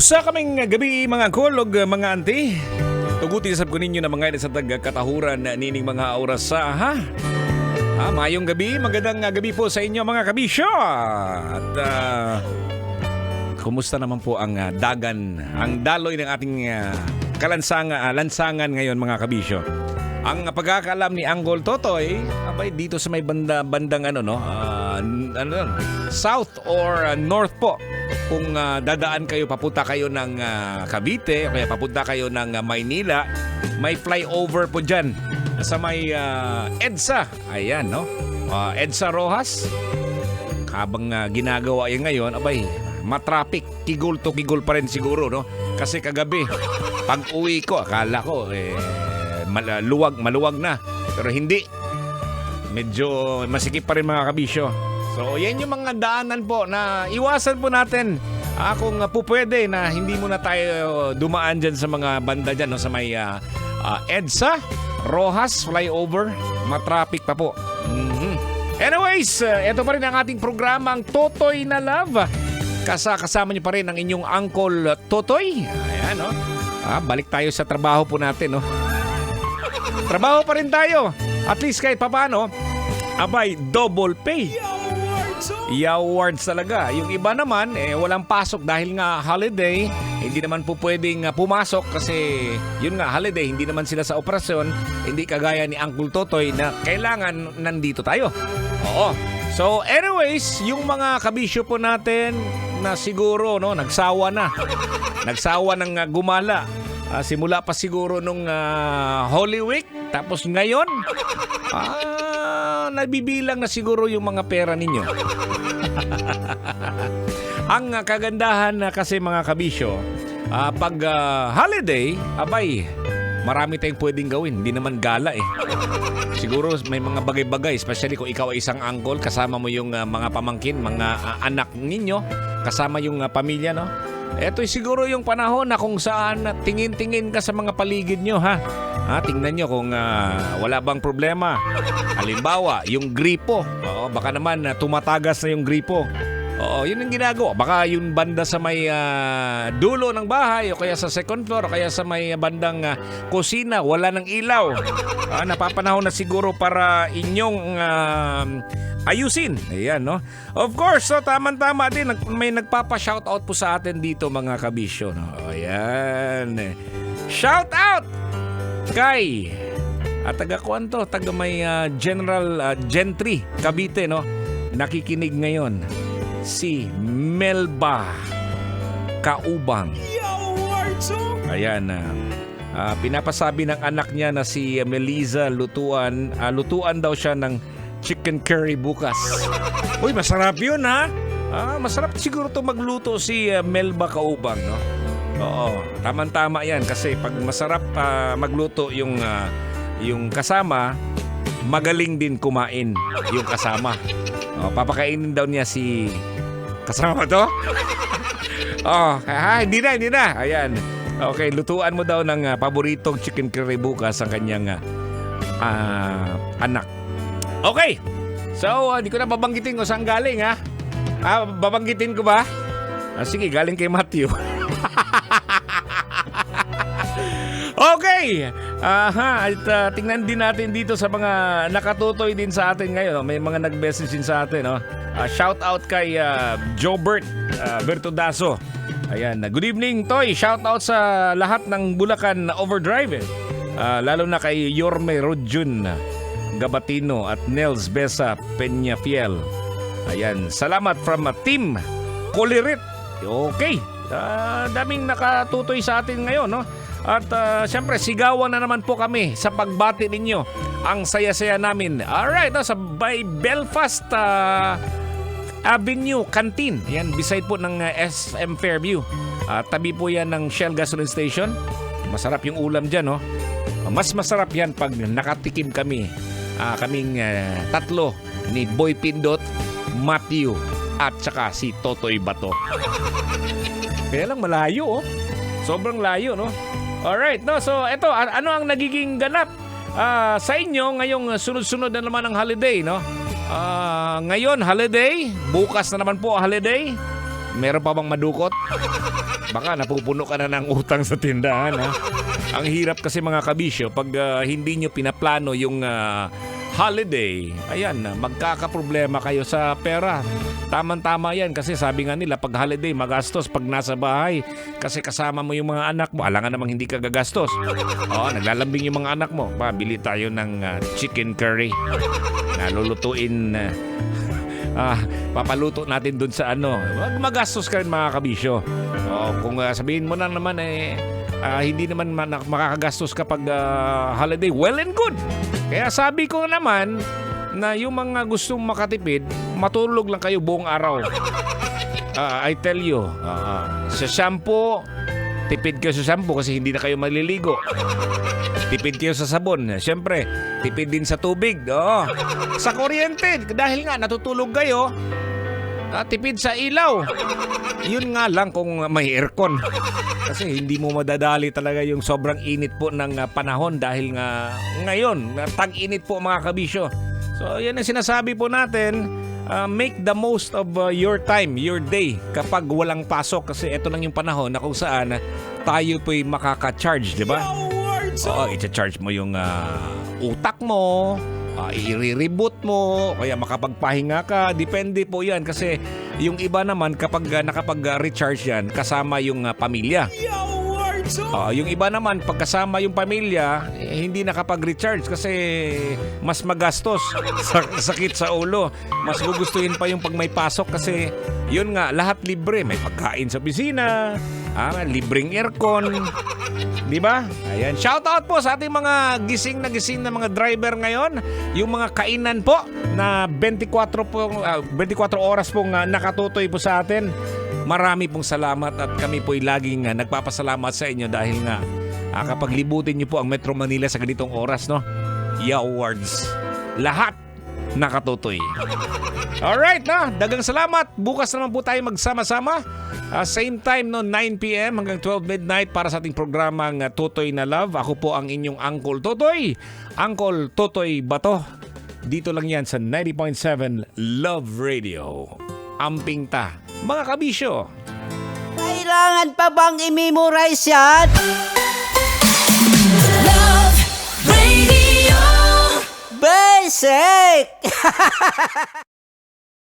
Usa kaming gabi mga kolog, mga auntie. Tuguti sab ko ninyo na mga sa katahuran nining mga oras sa mayong gabi, magandang gabi po sa inyo mga kabisyo. At kumusta naman po ang dagan, ang daloy ng ating lansangan ngayon mga kabisyo. Ang pagkakaalam ni Uncle Totoy, abay dito sa may bandang south or north po. Kung dadaan kayo, papunta kayo ng Cavite, o kaya papunta kayo ng Maynila, may flyover po dyan sa may EDSA. Ayan, no? EDSA Rojas. Habang ginagawa yan ngayon, abay, matraffic. Kigul to kigul pa rin siguro, no? Kasi kagabi, pag uwi ko, akala ko, maluwag na. Pero hindi. Medyo masikip pa rin mga kabisyo. So, yan yung mga daanan po na iwasan po natin. Kung po pwede na hindi muna tayo dumaan dyan sa mga banda dyan, no, sa may EDSA, Rojas, flyover, matraffic pa po. Anyways, ito pa rin ang ating programang Totoy na Love. Kasama niyo pa rin ang inyong Uncle Totoy. Ayan, no? Balik tayo sa trabaho po natin, no? Trabaho pa rin tayo. At least kahit papaano, abay, double pay. Awards talaga. Yung iba naman, walang pasok dahil nga holiday. Hindi naman po pwedeng pumasok kasi yun nga, holiday. Hindi naman sila sa operasyon. Hindi kagaya ni Uncle Totoy na kailangan nandito tayo. Oo. So anyways, yung mga kabisyo po natin na siguro nagsawa na. Nagsawa ng gumala. Simula pa siguro nung Holy Week. Tapos ngayon, nabibilang na siguro yung mga pera ninyo. Ang kagandahan na kasi mga kabisyo, pag holiday, abay, marami tayong pwedeng gawin. Hindi naman gala eh. Siguro may mga bagay-bagay, especially kung ikaw ay isang uncle, kasama mo yung mga pamangkin, mga anak ninyo, kasama yung pamilya, no? Ito siguro yung panahon na kung saan tingin-tingin ka sa mga paligid nyo, ha? Tingnan nyo kung wala bang problema. Halimbawa, yung gripo. Baka naman tumatagas na yung gripo. Yun ang ginagawa. Baka yung banda sa may dulo ng bahay o kaya sa second floor o kaya sa may bandang kusina, wala ng ilaw. Napapanahon na siguro para inyong ayusin. Ayan, no? Of course, tama-tama din. May nagpapa-shoutout po sa atin dito mga kabisyo, no? Ayan. Shoutout kay taga-kuan to, taga may General Gentry, Cavite, no? Nakikinig ngayon si Melba Kaubang. Ayan, pinapasabi ng anak niya na si Melissa lutuan daw siya ng chicken curry bukas. Uy, masarap yun, ha? Masarap siguro to magluto si Melba Kaubang, no? Oo, tama-tama yan kasi pag masarap magluto yung kasama, magaling din kumain yung kasama. Papakainin daw niya si kasama to? Hindi na. Ayan. Okay, lutuan mo daw ng paboritong chicken curry bukas ang kanyang anak. Okay. So, di ko na babanggitin kung saan galing, ha? Babanggitin ko ba? Sige, galing kay Matthew. Okay. At tingnan din natin dito sa mga nakatutoy din sa atin ngayon. May mga nag-message din sa atin. Shout out kay Jobert Bertodaso. Ayan. Good evening, Toy. Shout out sa lahat ng Bulacan Overdrive. Lalo na kay Yorme Rodjun Gabatino at Nels Besa Peñafiel. Ayan. Salamat from Team Colirit. Okay. Daming nakatutoy sa atin ngayon, no? At siyempre, sigawan na naman po kami sa pagbati ninyo. Ang saya-saya namin. Alright, sa by Belfast Avenue Canteen. Yan, beside po ng SM Fairview. Tabi po yan ng Shell Gasoline Station. Masarap yung ulam dyan, no? Mas masarap yan pag nakatikim kami. Kaming tatlo ni Boy Pindot, Matthew, at saka si Totoy Bato. Kaya lang malayo, sobrang layo, no? Alright, no? So, eto, ano ang nagiging ganap sa inyo ngayong sunod-sunod na naman ang holiday, no? Ngayon, holiday. Bukas na naman po holiday. Meron pa bang madukot? Baka napupuno ka na ng utang sa tindahan, ha? Ang hirap kasi mga kabisyo, pag hindi nyo pinaplano yung holiday, ayan, magkakaproblema kayo sa pera. Tama-tama yan kasi sabi nga nila, pag holiday, magastos pag nasa bahay. Kasi kasama mo yung mga anak mo, alangan namang hindi ka gagastos. Naglalambing yung mga anak mo. Bili tayo ng chicken curry. Nalulutuin, papaluto natin dun sa magastos ka rin mga kabisyo. Kung sabihin mo na naman hindi naman makakagastos kapag holiday, well and good. Kaya sabi ko naman na yung mga gustong makatipid, matulog lang kayo buong araw. I tell you, sa shampoo, tipid kayo sa shampoo kasi hindi na kayo maliligo. Tipid kayo sa sabon. Siyempre, tipid din sa tubig. Sa kuryente, dahil nga natutulog kayo, tipid sa ilaw. Yun nga lang kung may aircon. Kasi hindi mo madadali talaga yung sobrang init po ng panahon dahil nga ngayon, tag-init po mga kabisyo. So yan ang sinasabi po natin, make the most of your time, your day kapag walang pasok kasi ito lang yung panahon na kung saan tayo po'y makaka-charge, di ba? I-charge mo yung utak mo, i-reboot mo, kaya makapagpahinga ka. Depende po yan kasi yung iba naman kapag nakapag-recharge yan, kasama yung pamilya. Yung iba naman pagkasama yung pamilya, hindi nakapag-recharge kasi mas magastos, sakit sa ulo. Mas gugustuhin pa yung pag may pasok kasi yun nga, lahat libre. May pagkain sa opisina, libreng aircon. Di ba? Ayan. Shout out po sa ating mga gising na mga driver ngayon. Yung mga kainan po na 24 oras pong nakatutoy po sa atin. Marami pong salamat at kami po'y laging nagpapasalamat sa inyo dahil nga kapag libutin niyo po ang Metro Manila sa ganitong oras, no? Awards. Lahat nakatutoy. Alright, na. Dagang salamat. Bukas naman po tayo magsama-sama. Same time, no? 9 p.m. hanggang 12 midnight para sa ating programang Tutoy na Love. Ako po ang inyong Uncle Totoy. Uncle Totoy Bato. Dito lang yan sa 90.7 Love Radio. Amping ta. Mga kabisyo. Kailangan pa bang i-memorize yan? Love Radio Basic!